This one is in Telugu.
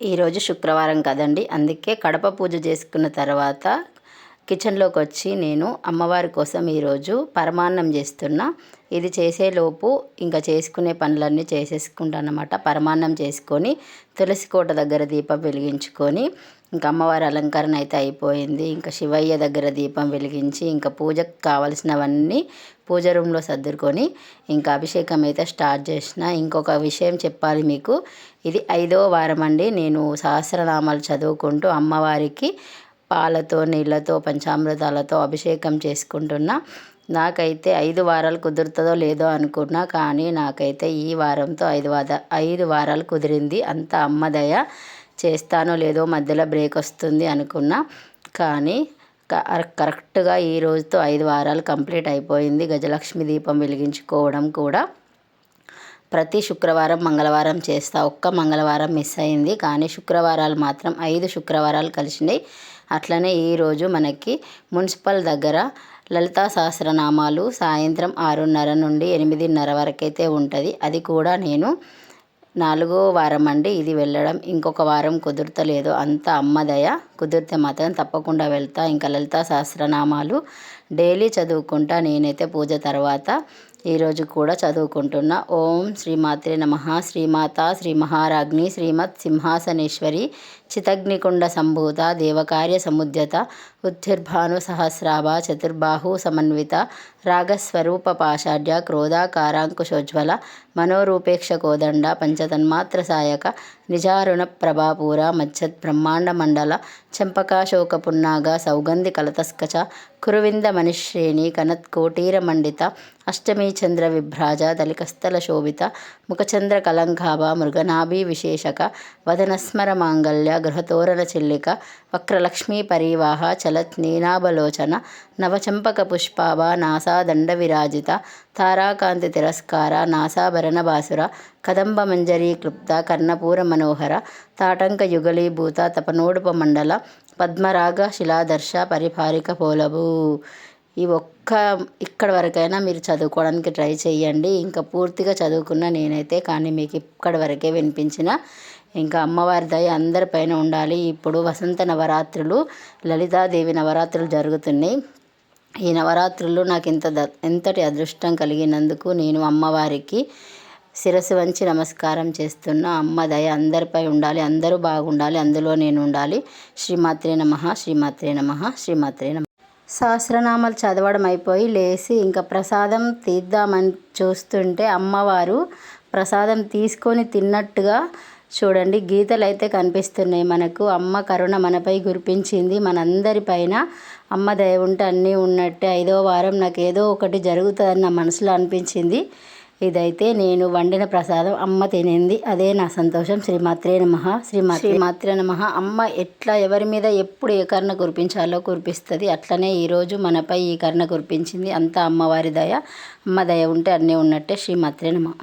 ఈరోజు శుక్రవారం కదండి, అందుకే కడప పూజ చేసుకున్న తర్వాత కిచెన్లోకి వచ్చి నేను అమ్మవారి కోసం ఈరోజు పరమాన్నం చేస్తున్నా. ఇది చేసేలోపు ఇంకా చేసుకునే పనులన్నీ చేసేసుకుంటాను అన్నమాట. పరమాన్నం చేసుకొని తులసి కోట దగ్గర దీపం వెలిగించుకొని ఇంకా అమ్మవారి అలంకరణ అయితే అయిపోయింది. ఇంకా శివయ్య దగ్గర దీపం వెలిగించి ఇంకా పూజకు కావలసినవన్నీ పూజ రూమ్లో సర్దుకొని ఇంకా అభిషేకం అయితే స్టార్ట్ చేసిన. ఇంకొక విషయం చెప్పాలి మీకు, ఇది 5వ వారం అండి. నేను సహస్రనామాలు చదువుకుంటూ అమ్మవారికి పాలతో నీళ్ళతో పంచామృతాలతో అభిషేకం చేసుకుంటున్నా. నాకైతే 5 వారాలు కుదురుతుందో లేదో అనుకున్నా, కానీ నాకైతే ఈ వారంతో 5 వారాలు కుదిరింది. అంత అమ్మదయ. చేస్తానో లేదో మధ్యలో బ్రేక్ వస్తుంది అనుకున్నా, కానీ కరెక్ట్గా ఈ రోజుతో 5 వారాలు కంప్లీట్ అయిపోయింది. గజలక్ష్మి దీపం వెలిగించుకోవడం కూడా ప్రతి శుక్రవారం మంగళవారం చేస్తా. ఒక్క మంగళవారం మిస్ అయింది, కానీ శుక్రవారాలు మాత్రం 5 శుక్రవారాలు కలిసినాయి. అట్లనే ఈరోజు మనకి మున్సిపల్ దగ్గర లలితా సహస్రనామాలు సాయంత్రం 6:30 నుండి 8:30 వరకైతే ఉంటుంది. అది కూడా నేను 4వ వారం అండి ఇది వెళ్ళడం. ఇంకొక వారం కుదురుతలేదు, అంత అమ్మదయ. కుదిరితే మాత్రం తప్పకుండా వెళ్తా. ఇంకా లలితా సహస్రనామాలు డైలీ చదువుకుంటా నేనైతే పూజ తర్వాత. ఈరోజు కూడా చదువుకుంటున్నా. ఓం శ్రీమాత్రే నమః. శ్రీమాత శ్రీ మహారాజ్ఞి శ్రీమత్ సింహాసనేశ్వరి చితగ్నికుండ సంభూత దేవకార్య సముద్యత ఉత్తిర్భాను సహస్రాభ చతుర్బాహు సమన్విత రాగస్వరూప పాషాఢ్య క్రోధాకారాంకుశోజ్వల మనోరూపేక్ష కోదండ పంచతన్మాత్ర సాయక నిజారుణ ప్రభాపూర మచ్చత్ బ్రహ్మాండ మండల చంపకాశోక పున్నాగ సౌగంధి కలతస్కచ కురువింద మనిశ్రేణి కనత్కోటీర మండిత అష్టమీ చంద్ర విభ్రాజ దళికస్థల శోభిత ముఖచంద్ర కలంకాభ మృగనాభి విశేషక వదనస్మర మాంగళ్య గృహతోరణ చిల్లిక వక్రలక్ష్మీ పరివాహ చలత్ నీనాభలోచన నవచంపక పుష్పాభ నాసాదండ విరాజిత తారాకాంతి తిరస్కార నాసాభరణ బాసుర కదంబ మంజరీ క్లుప్త కర్ణపూర మనోహర తాటంక యుగలీభూత తపనోడుప మండల పద్మరాగ శిలాదర్శ పరిపారిక పోలవు. ఈ ఇక్కడ వరకైనా మీరు చదువుకోవడానికి ట్రై చేయండి. ఇంకా పూర్తిగా చదువుకున్న నేనైతే, కానీ మీకు ఇక్కడి వరకే వినిపించిన. ఇంకా అమ్మవారి దయ అందరిపైన ఉండాలి. ఇప్పుడు వసంత నవరాత్రులు, లలితాదేవి నవరాత్రులు జరుగుతున్నాయి. ఈ నవరాత్రుల్లో నాకు ఎంతటి అదృష్టం కలిగినందుకు నేను అమ్మవారికి శిరస్సు వంచి నమస్కారం చేస్తున్నా. అమ్మ దయ అందరిపై ఉండాలి, అందరూ బాగుండాలి, అందులో నేను ఉండాలి. శ్రీమాత్రే నమః. శ్రీమాత్రే నమః. శ్రీమాత్రే నమః. సహస్రనామాలు చదవడం అయిపోయి లేచి ఇంకా ప్రసాదం తీద్దామని చూస్తుంటే అమ్మవారు ప్రసాదం తీసుకొని తిన్నట్టుగా చూడండి గీతలు అయితే కనిపిస్తున్నాయి మనకు. అమ్మ కరుణ మనపై కురిపించింది. మనందరిపైన అమ్మ దయ ఉంటే అన్నీ ఉన్నట్టే. 5వ వారం నాకు ఏదో ఒకటి జరుగుతుందని నా మనసులో అనిపించింది. ఇదైతే నేను వండిన ప్రసాదం అమ్మ తినింది, అదే నా సంతోషం. శ్రీమాత్రే నమః. శ్రీమాత్రే నమః. అమ్మ ఎట్లా ఎవరి మీద ఎప్పుడు ఏ కరుణ కురిపించాలో కురిపిస్తుంది. అట్లనే ఈరోజు మనపై ఈ కరుణ కురిపించింది. అంతా అమ్మవారి దయ. అమ్మ దయ ఉంటే అన్నీ ఉన్నట్టే. శ్రీమాత్రే నమః.